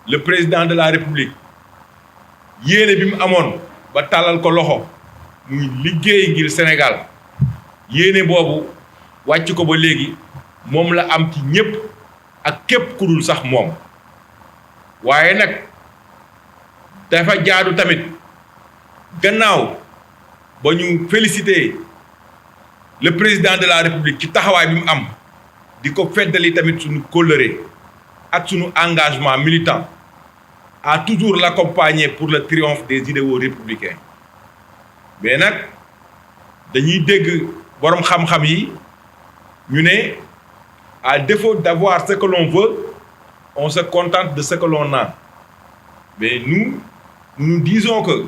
le président de la république yéene bi mu amoon ba tàllal ko loxo muy liggéey ngir Sénégal yéene boobu wàcc ko ba léegi moom la am ci ñépp ak képp ku dul sax moom waaye nag dafa jaadu tamit gannaaw ba ñu féliciter le président de la république ci taxawaay bi mu am di ko feddali tamit suñu kóllëre ak suñu engagement militant à toujours l'accompagner pour le triomphe des idéaux républicains mais nag dañuy dégg boroom xam-xam yi ñu ne à défaut d'avoir ce que l'on veut on se contente de ce que l'on a mais nous disons que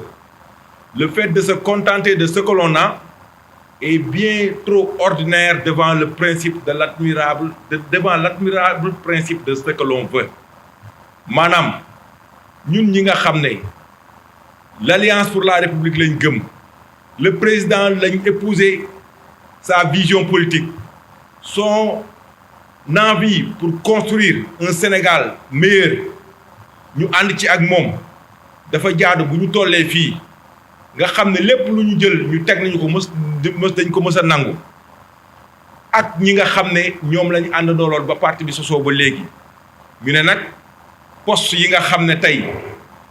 le fait de se contenter de ce que l'on a est bien trop ordinaire devant le principe de devant l'admirable principe de ce que l'on veut maanaam ñun ñi nga xam ne l'Alliance pour la République lañ gëm le président lañ épouser sa vision politique son envie pour construire un Sénégal meilleur ñu ànd ci ak moom dafa jaadu bu ñu tollee fii nga xam ne lépp lu ñu jël ñu teg nañu ko mës dañ ko mës a nangu ak ñi nga xam ne ñoom lañu àndandoo lool ba parti bi sosoo ba léegi ñu ne nag poste yi nga xam ne tey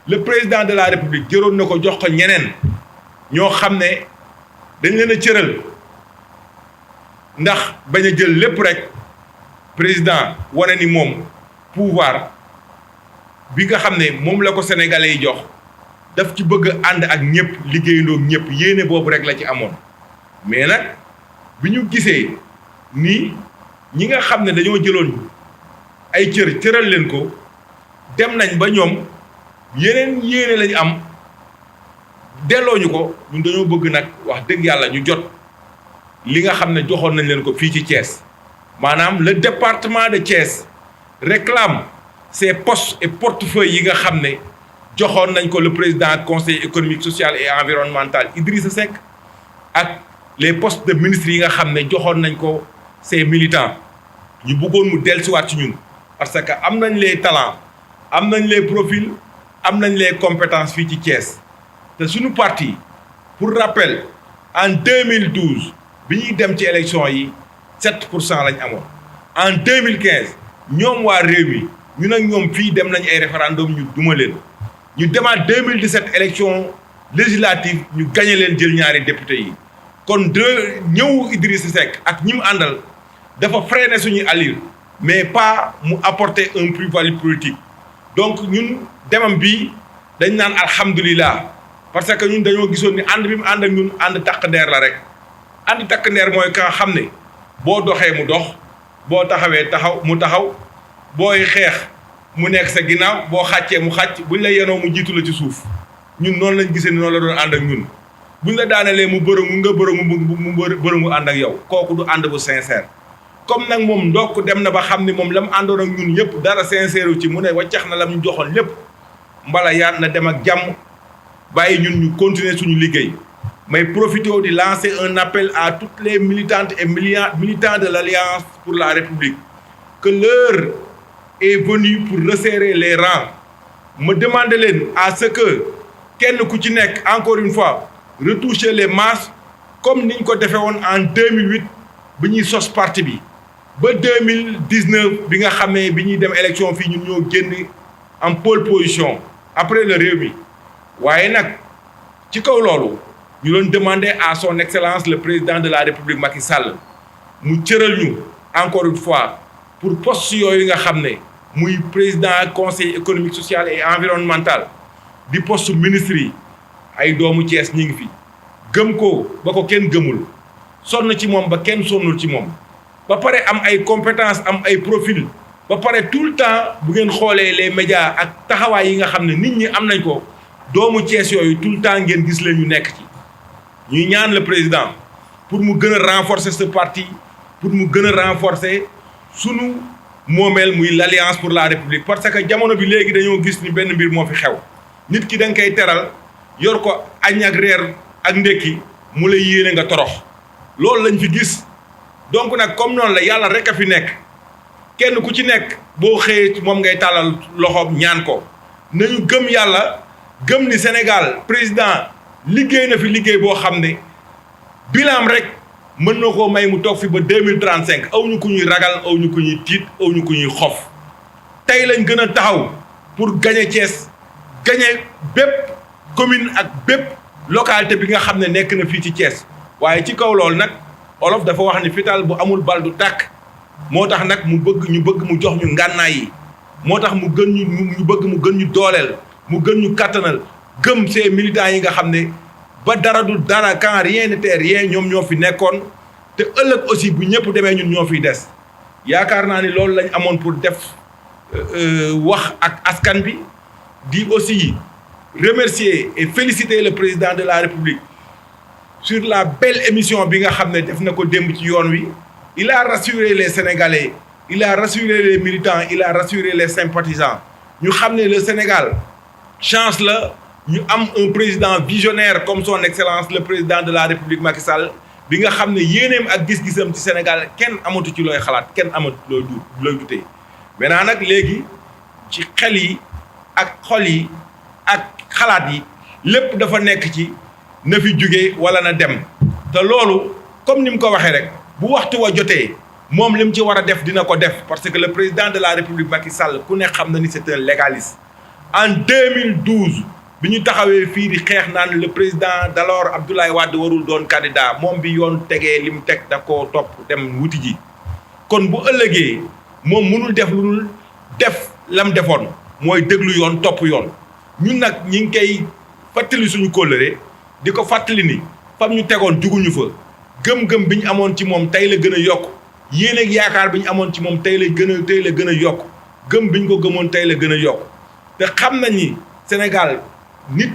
le président de la république jëroon na ko jox ko ñeneen ñoo xam ne dañ leen a cëral ndax bañ a jël lépp rek président wane ni moom pouvoir bi nga xam ne moom la ko sénégalais yi jox daf ci bëgg ànd ak ñëpp liggéeyandoo ñëpp yéene boobu rek la ci amoon mais nag bi ñu gisee ni ñi nga xam ne dañoo jëloon ay cëral leen ko dem nañ ba ñoom yeneen yéene lañu am delloo ñu ko ñun dañoo bëgg nag wax dëgg yàlla ñu jot li nga xam ne joxoon nañ leen ko fii ci Thiès maanaam le département de Thiès réclame ces postes et portefeuilles yi nga xam ne joxoon nañ ko le président conseil économique social et environnemental Idrissa Seck ak les postes de ministres yi nga xam ne joxoon nañ ko ces militants ñu bëggoon mu dellusiwaat ci ñun parce que am nañ les talents am nañ les profils am nañ les compétences fii ci Thiès te suñu parti pour rappel en 2012 bi ñuy dem ci élection yi 7% lañ amoon en 2015 ñoom waa réew mi ñu nag ñoom fii dem nañ ay référendum ñu duma leen ñu demaat 2017 élection législative ñu gagné leen jël ñaari député yi kon ñëw Idrissa Seck ak ñi mu àndal dafa freiné suñuy allure mais pas mu apporter un plus-value politique donc ñun demam bi dañ naan alhamdulilah parce que ñun dañoo gisoon ni ànd bi mu ànd ak ñun ànd takk ndeer la rek ànd takk ndeer mooy ka xam ne boo doxee mu dox boo taxawee mu taxaw booy xeex mu nekk sa ginnaaw boo xàccee mu xàcc buñ la yenoo mu jiitu la ci suuf ñun noonu lañ gisee ni noonu la doon ànd ak ñun buñ la daanelee mu bërëngu nga bërëngu ànd ak yow kooku du ànd bu sincère comme nag moom ndokk dem na ba xam ni moom la mu àndoon ak ñun yëpp dara sincère ci mu ne wàccax na la mu joxoon lépp mbala yaat na dem ak jàmm bàyyi ñun ñu continuer suñu liggéey may profité di lancer un appel à toutes les militantes et militants de l'Alliance pour la République que l'heure est venue pour resserrer les rangs ma demande leen à ce que kenn ku ci nekk encore une fois retoucher les masses comme niñ ko defee woon en 2008 bi ñuy sos parti bi ba 2019 bi nga xamee bi ñuy dem élection fii ñun ñoo génn en pole position après le réew mi waaye nag ci kaw loolu ñu doon demander à son excellence le président de la république Macky Sall mu cëral ñu encore une fois pour poste yooyu nga xam ne muy président conseil économique social et environnemental di poste ministre yi ay doomu Thiès ñi ngi fi gëm ko ba ko kenn gëmul sonn ci moom ba kenn sonnul ci moom ba pare am ay compétences am ay profil ba pare tout le temps bu ngeen xoolee les médias ak taxawaay yi nga xam ne nit ñi am nañ ko doomu Thiès yooyu tout le temps ngeen gis leen ñu nekk ci ñuy ñaan le président pour mu gën a renforcer ce parti pour mu gën a renforcer sunu moomeel muy l'Alliance pour la République parce que jamono bi léegi dañoo gis ni benn mbir moo fi xew nit ki da nga koy teral yor ko añ ak reer ak ndekki mu la yéene nga torox loolu lañ fi gis donc nag comme noonu la yàlla rek a fi nekk kenn ku ci nekk boo xëyee moom ngay tàllal loxoom ñaan ko nañu gëm yàlla gëm ni Sénégal président liggéey na fi liggéey boo xam ne bilan rek mën na koo may mu toog fi ba 2035 aw ñu ku ñuy ragal aw ñu ku ñuy tiit aw ñu ku ñuy xof tey lañ gën a taxaw pour gagner Thiès gagner bépp commune ak bépp localité bi nga xam ne nekk na fii ci Thiès waaye ci kaw loolu nag olof dafa wax ni fital bu amul bal du tàkk moo tax nag ñu bëgg mu jox ñu ngànnaay yi moo tax mu gën ñu bëgg mu gën ñu dooleel mu gën ñu kattanal gëm ces militants yi nga xam ne ba dara du dara quand rien n'était rien ñoom ñoo fi nekkoon te ëllëg aussi bu ñëpp demee ñun ñoo fiy des yaakaar naa ni loolu lañ amoon pour def wax ak askan bi di aussi remercier et féliciter le président de la République sur la belle émission bi nga xam ne def na ko démb ci yoon wi il a rassuré les Sénégalais il a rassuré les militants il a rassuré les sympathisants ñu xam ne le Sénégal chance la ñu am un président visionnaire comme son excellence le président de la République Macky Sall bi nga xam ne yéeneem ak gis-gisam ci Sénégal kenn amatu ci looy xalaat kenn amatu looy dutee maintenant nag léegi ci xel yi ak xol yi ak xalaat yi lépp dafa nekk ci na fi jóge wala na dem te loolu comme ni mu ko waxee rek bu waxtu wa jotee moom li mu ci war a def dina ko def parce que le président de la République Macky Sall ku ne xam na ni c'est un légaliste en 2012 bi ñu taxawee fii di xeex naan le président d'alors Abdoulaye Wade warul doon candidat moom bi yoon tegee li mu teg da koo topp dem wuti ji kon bu ëllëgee moom mënul def lu dul def lam defoon mooy déglu yoon topp yoon ñun nag ñi ngi koy fàttali suñu kóllëre di ko fàttali ni fam ñu tegoon juguñu fa gëm-gëm bi ñu amoon ci moom tey la gën a yokk yéen ak yaakaar bi ñu amoon ci moom tey la gën a yokk gëm bi ñu ko gëmoon tey la gën a yokk te xam nañ ni Sénégal nit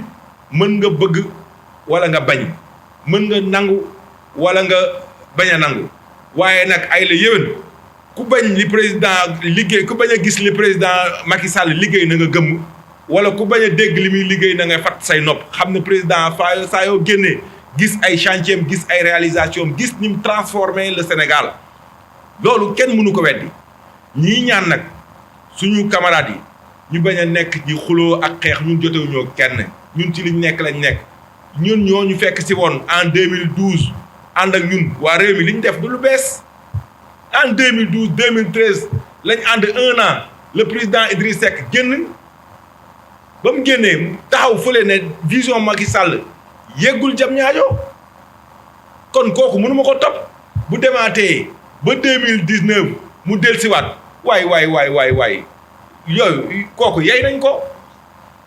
mën nga bëgg wala nga bañ mën nga nangu wala nga bañ a nangu waaye nag ay la yéwén ku bañ li président liggéey ku bañ a gis li président Macky Sall liggéey na nga gëmm wala ku bañ a dégg li muy liggéey na nga fàtt say nopp xam ne président saa yoo génnee gis ay chantier gis ay réalisation gis ni mu transformé le Sénégal loolu kenn mënu ko weddi ñii ñaan nag suñu camarades yi ñu bañ a nekk di xuloo ak xeex ñun jotewuñoo kenn ñun ci liñ nekk lañ nekk ñun ñoo ñu fekk si woon en 2012 ànd ak ñun waa réew mi li ñu def du lu bees en 2012 2013 lañ ànd 1 an le président Idriss Seck génn ba mu génnee taxaw fële ne vision Macky Sall yeggul jam ñaajo kon kooku mënu ma ko topp bu demaatee ba 2019 mu dellusiwaat waay yooyu kooku yey nañ ko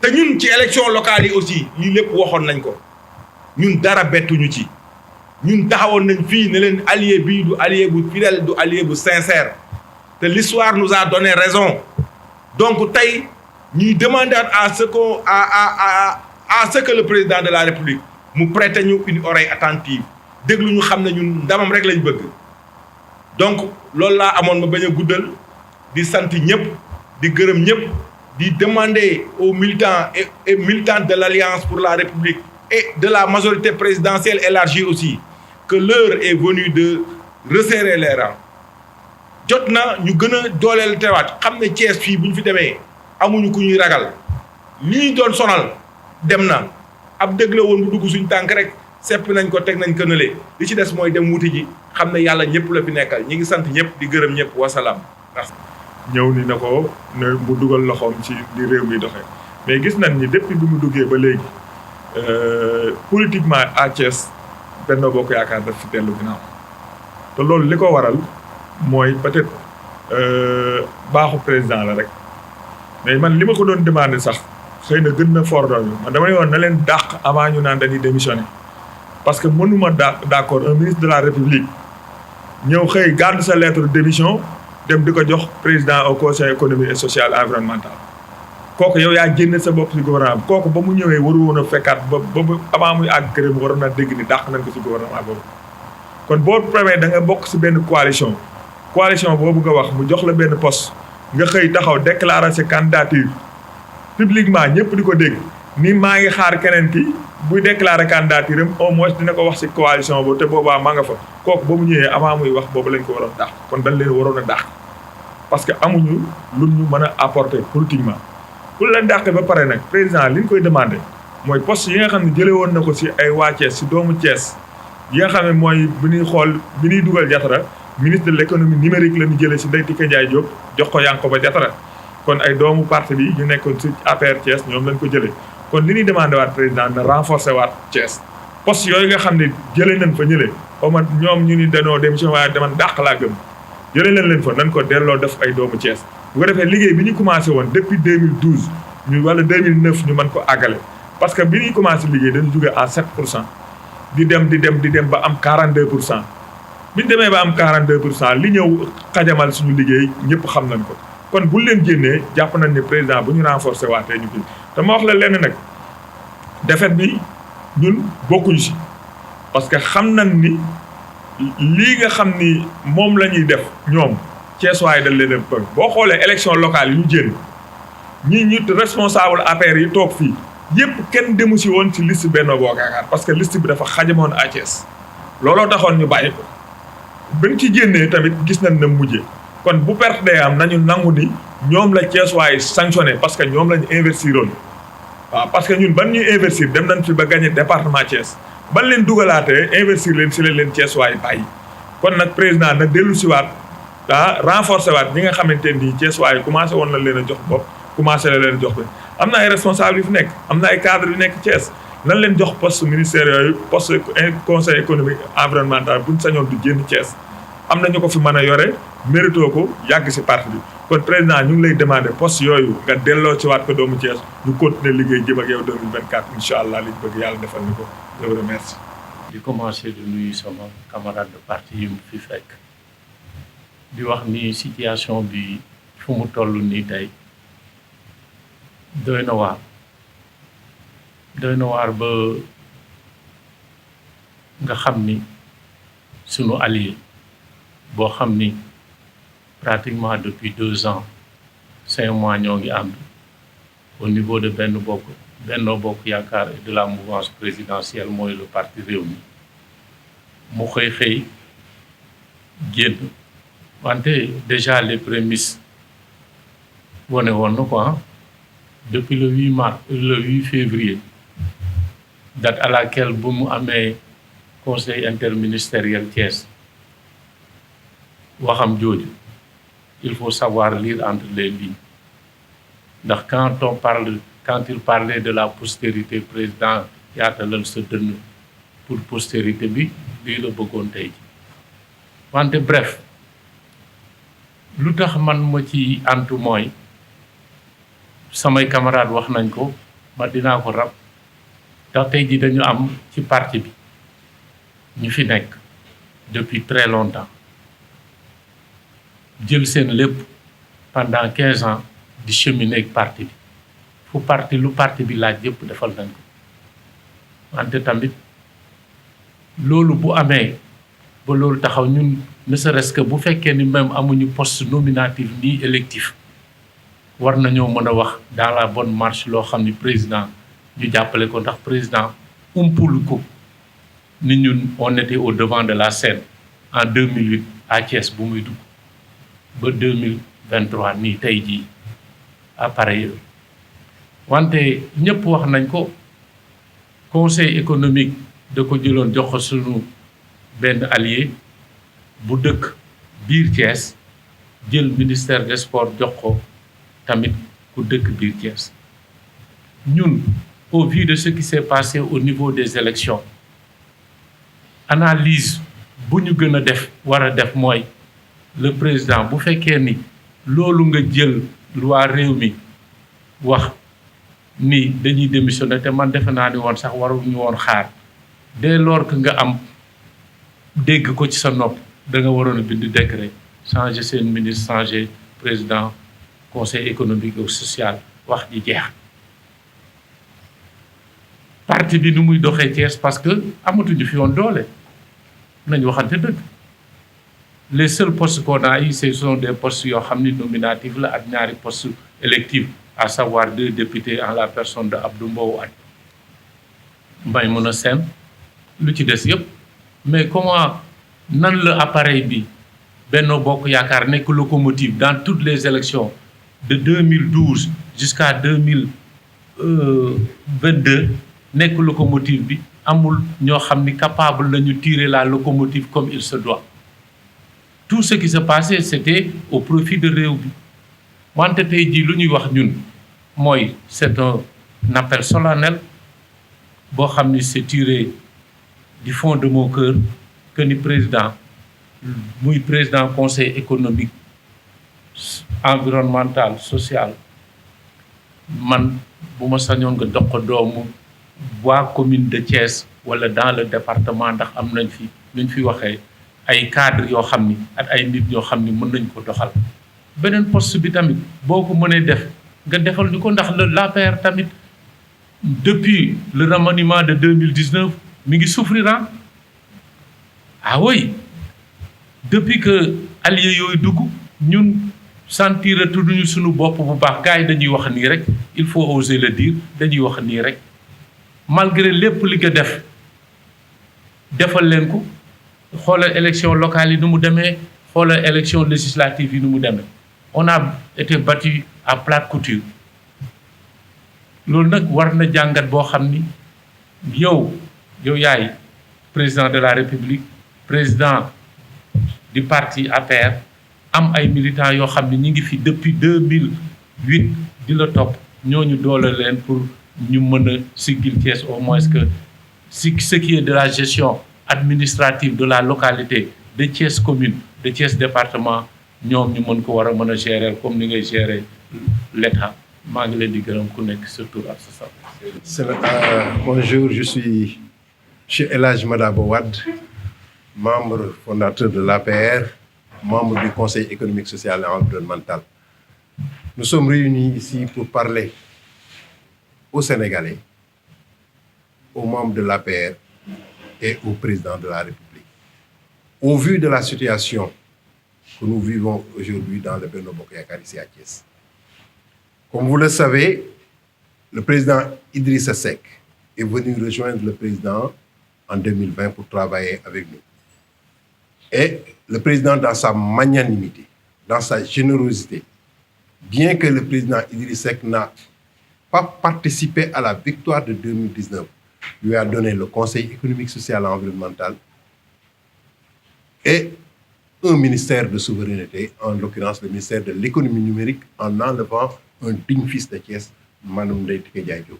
te ñun ci élection locale yi aussi lii lépp waxoon nañ ko ñun dara bettuñu ci ñun taxawoon nañ fii ne leen allié bii du allié bu fidèle du allié bu sincère te l'histoire nous a donné raison donc tey ñuy demander à ce que le président de la République mu prête ñu une oreille attentive déglu ñu xam ne ñun ndamam rek lañ bëgg donc loolu laa amoon ma bañ a guddal di sant ñëpp di gërëm ñëpp di demander aux militants et militantes de l'Alliance pour la République et de la majorité présidentielle élargie aussi que l'heure est venue de resserrer les rangs jot na ñu gën a dooleel teewaat xam ne Thiès fii bu ñu fi demee amuñu ku ñuy ragal li ñu doon sonal dem na ab dëgg la woon bu dugg suñu tànk rek sepp nañ ko teg nañ ko nële li ci des mooy dem wuti ji xam ne yàlla ñëpp la fi nekkal ñi ngi sant ñëpp di gërëm ñëpp wasalaam. ñëw ni na ko ne mu dugal loxoom ci di réew mi doxee mais gis nañ ni depuis bi mu duggee ba léegi politiquement à Thiès Benno Bokk Yaakaar daf fi dellu ginnaaw te loolu li ko waral mooy peut-être baaxu président la rek mais man li ma ko doon demandé sax xëy na gën na fort doon man dama ne woon na leen dàq avant ñu naan dañuy démissionner parce que mënuma d'accord un ministre de la République ñëw xëy gàddu sa lettre de démission dem di ko jox président au conseil économique et social environnemental kooku yow yaa génne sa bopp ci gouvernement bi kooku ba mu ñëwee waru woon a fekkaat ba avant muy àgg këram waroon na dégg ni dàq nañ ko ci gouvernement boobu kon boo premier da nga bokk ci benn coalition boobu nga wax mu jox la benn poste nga xëy taxaw déclarer sa candidature publiquement ñëpp di ko dégg ni maa ngi xaar keneen ki buy déclarer candidature am au moins dina ko wax ci coalition boobu te boobaa maa nga fa kooku ba mu ñëwee avant muy wax boobu lañ ko waroon dàq kon dañ leen waroon a dàq parce que amuñu lu ñu mën a apporter politiquement bu la dàqee ba pare nag président li ñu koy demandé mooy poste yi nga xam ne jëlee woon na ko si ay waa Thiès si doomu Thiès yi nga xam ne mooy bi ñuy xool bi ñuy dugal Diatara ministre de l' économie numérique la ñu jëlee si Ndeye Tické Ndiaye Diop jox ko Yankhoba Diatara kon ay doomu parti bi ñu nekkoon si APR Thiès ñoom lañ ko jëlee kon li ñuy demandé waat président na renforcer waat Thiès poste yooyu nga xam ne jëlee nañ fa ñëlee xaw ma ñoom ñu ni danoo démission waaye dama dàq laa gëm jëlee nañ leen fa nañ ko delloo def ay doomu Thiès bu ko defee liggéey bi ñu commencé woon depuis 2012 ñu wala 2009 ñu mën ko àggale parce que bi ñuy commencé liggéey dañu jógee à 7% di dem ba am 42% bi ñu demee ba am 42% li ñëw xajamal suñu liggéey ñëpp xam nañ ko kon bu leen génnee jàpp nañ ne président bu ñu renforcer waatee ñu fi te ma wax la lenn nag défaite bi ñun bokkuñu si parce que xam nañ ni lii nga xam ni moom la ñuy def ñoom Thiès waaye dañ leen a boo xoolee élection locale yi ñu jénn ñu responsable APR yi toog fii yëpp kenn demu si woon ci liste Benno Bokk Yaakaar parce que liste bi dafa xajamoon à Thiès looloo taxoon ñu bàyyi ko bañ ci génnee tamit gis nañ na mujjee kon bu perte day am nañu nangu ni ñoom la Thiès waaye sanctionné parce que ñoom lañu investiroon waaw parce que ñun ban ñuy investir dem nañ fi ba gagné département Thiès ban leen dugalaatee investir leen si leen Thiès waaye bàyyi kon nag président na dellu si waat renforcer waat ñi nga xamante ni Thiès waaye commencé woon na leen a jox bopp commencé la leen jox ba am na ay responsable yu fi nekk am na ay cadre yu nekk Thiès nan leen jox poste ministère yooyu poste conseil économique environnemental buñ sañoon du génn Thiès am na ñu ko fi mën a yore mérito ko yàgg si parti bi kon président ñu ngi lay demandé poste yooyu nga delloo ci waat ko doomu Thiès ñu continuer liggéey jëm ak yow 2024 incha allah liñ bëgg yàlla defal ni ko je vous remercie. di commencé di nuyu sama camarade de parti yi mu fi fekk di wax ni situation bi fu mu toll nii tey doy na waar ba nga xam ni sunu allié boo xam ni pratiquement depuis 2 ans 5 mois ñoo ngi ànd au niveau de Benno Bokk Yaakaar et de la mouvance présidentielle mooy le parti Rewmi mu xëy génn wante déjà les prémices wane woon na ko depuis le 8 février date à laquelle bu mu amee conseil interministériel Thiès waxam jooju il faut savoir lire entre les lignes ndax quand il parlait de la postérité président yaatalal sa dënn pour postérité bi lii la bëggoon tey ji wante bref lu tax man ma ci antu mooy samay camarades wax nañ ko ma dinaa ko rab ndax tey ji dañu am ci parti bi ñu fi nekk depuis très longtemps jël seen lépp pendant 15 ans di cheminer ak parti bi lu parti bi laaj yëpp defal nañ ko wante tamit loolu bu amee ba loolu taxaw ñun ne serait-ce que bu fekkee ni même amuñu poste nominatif ni électif war nañoo mën a wax dans la bonne marche loo xam ni président ñu jàppale ko ndax président umpul ko ni ñun on était au devant de la scène en 2008 à Thiès bu muy dugg ba 2023 nii tey jii à pareille heure wante ñëpp wax nañ ko conseil économique da ko jëloon jox ko sunu benn allié bu dëkk biir Thiès jël ministère des sports jox ko tamit ku dëkk biir Thiès ñun au vu de ce qui s'est passé au niveau des élections analyse bu ñu gën a def war a def mooy le président bu fekkee ni loolu nga jël loi Rewmi wax ni dañuy démissionner te man defe naa ni woon sax waruñu woon xaar dès lors que nga am dégg ko ci sa nopp da nga waroon a bind décret changer seen ministre changer président conseil économique et social wax ji jeex parti bi nu muy doxee Thiès parce que amatuñu fi woon doole nañu waxante dëgg les seuls postes qu'on a eu ce sont des postes yoo xam ni nominatifs la ak ñaari postes électifs à savoir 2 députés en la personne de Abdou Mbow ak Maïmouna Sène lu ci des yëpp mais comment nan la appareil bi Benno Bokk Yaakaar nekk locomotive dans toutes les élections de 2012 jusqu'à 2022 nekk locomotive bi amul ñoo xam ni capable nañu tirer la locomotive comme il se doit. Tout ce qui se passait c'était au profit de réew bi wante tey jii lu ñuy wax ñun mooy c'est un appel solennel boo xam ni c'est tiré du fond de mon cœur que ni président muy président conseil économique environnemental social man bu ma sañoon nga dox ko doomu waa commune de Thiès wala dans le département ndax am nañ fi nuñ fi waxee ay cadres yoo xam ni ak ay nit ñoo xam ni mën nañ ko doxal. beneen poste bi tamit boo ko mënee def nga defal ñu ko ndax l'APR tamit depuis le remaniement de 2019 mi ngi souffrir ah oui depuis que alliés yooyu dugg ñun sentir tudduñu suñu bopp bu baax gars yi dañuy wax nii rek il faut oser le dire dañuy wax nii rek malgré lépp li nga defal leen ko xoolal élection locale yi nu mu demee xoolal élection législative yi nu mu demee on a été battu à plate couture loolu nag war na jàngat boo xam ni yow yaay président de la République président du parti APR am ay militants yoo xam ne ñi ngi fi depuis 2008 di la topp ñooñu doole leen pour ñu mën a siggil Thiès au moins que ce qui est de la gestion administrative de la localité de Thiès commune de Thiès département ñoom ñu mën ko war a mën a gérer comme ni ngay gérer l'État maa ngi leen di gërëm ku nekk sa tur ak sa sant. Bonjour, je suis M. El Hadj Madabo Wade, membre fondateur de l'APR, membre du Conseil économique, social et environnemental. Nous sommes réunis ici pour parler aux Sénégalais, aux membres de l'APR et au président de la République. Au vu de la situation que nous vivons aujourd'hui dans le Benno Bokk Yakaar ici à Thiès. Comme vous le savez, le président Idrissa Seck est venu rejoindre le président en 2020 pour travailler avec nous. Et le président, dans sa magnanimité, dans sa générosité, bien que le président Idrissa Seck n'a pas participé à la victoire de 2019, lui a donné le Conseil économique, social et environnemental et un ministère de souveraineté, en l'occurrence le ministère de l'économie numérique, en enlevant un digne fils de Thiès, Manoum Ndeye Tické Ndiaye Diop.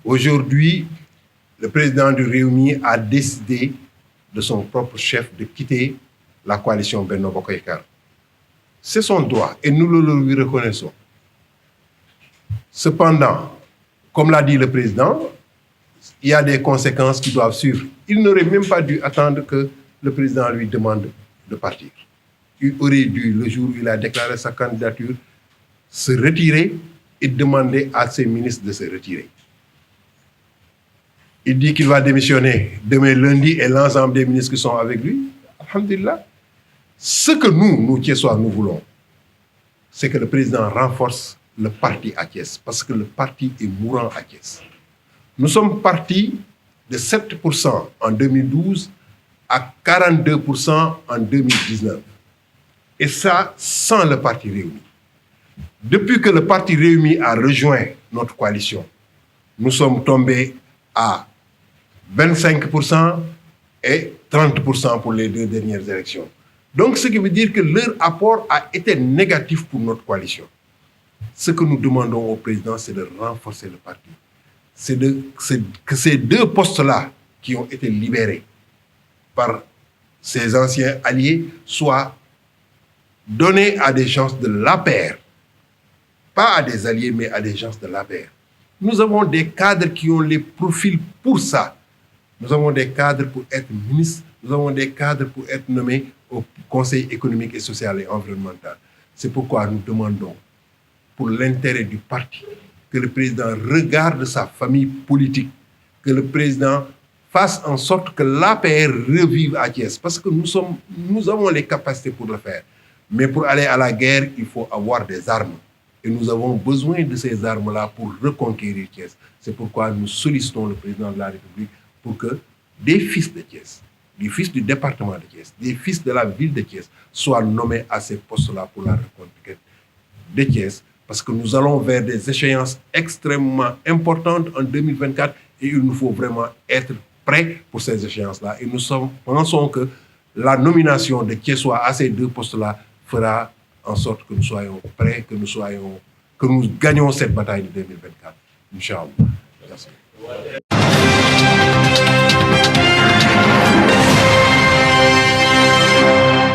Aujourd'hui, le président du Rewmi a décidé de son propre chef de quitter la coalition Benno Bokk Yakaar. C'est son droit et nous le lui reconnaissons. Cependant, comme l'a dit le président, il y a des conséquences qui doivent suivre. Il n'aurait même pas dû attendre que le président lui demande de partir. Il aurait dû, le jour où il a déclaré sa candidature, se retirer et demander à ses ministres de se retirer. Il dit qu'il va démissionner demain lundi et l'ensemble des ministres qui sont avec lui. Alhamdulillah. Ce que nous Thiessois, nous voulons, c'est que le président renforce le parti à Thiès, parce que le parti est mourant à Thiès. Nous sommes partis de 7% en 2012 à 42% en 2019. Et ça, sans le parti Rewmi. Depuis que le parti Rewmi a rejoint notre coalition, nous sommes tombés à 25% et 30% pour les 2 dernières élections. Donc, ce qui veut dire que leur apport a été négatif pour notre coalition. Ce que nous demandons au président, c'est de renforcer le parti. C'est que ces 2 postes-là qui ont été libérés par ses anciens alliés soient donnés à des gens de l'APR. Pas à des alliés, mais à des gens de l'APR. Nous avons des cadres qui ont les profils pour ça. Nous avons des cadres pour être ministres, nous avons des cadres pour être nommés au Conseil économique et social et environnemental. C'est pourquoi nous demandons, pour l'intérêt du parti, que le président regarde sa famille politique, que le président fasse en sorte que l'APR revive à Thiès, parce que nous avons les capacités pour le faire. Mais pour aller à la guerre, il faut avoir des armes. Et nous avons besoin de ces armes-là pour reconquérir Thiès. C'est pourquoi nous sollicitons le président de la République pour que des fils de Thiès, des fils du département de Thiès, des fils de la ville de Thiès soient nommés à ces postes-là pour la reconquête de Thiès, parce que nous allons vers des échéances extrêmement importantes en 2024 et il nous faut vraiment être prêts pour ces échéances-là. Et nous pensons que la nomination de Thiessois à ces deux postes-là fera en sorte que nous soyons prêts, que nous gagnions cette bataille de 2024. Inch'Allah. Merci.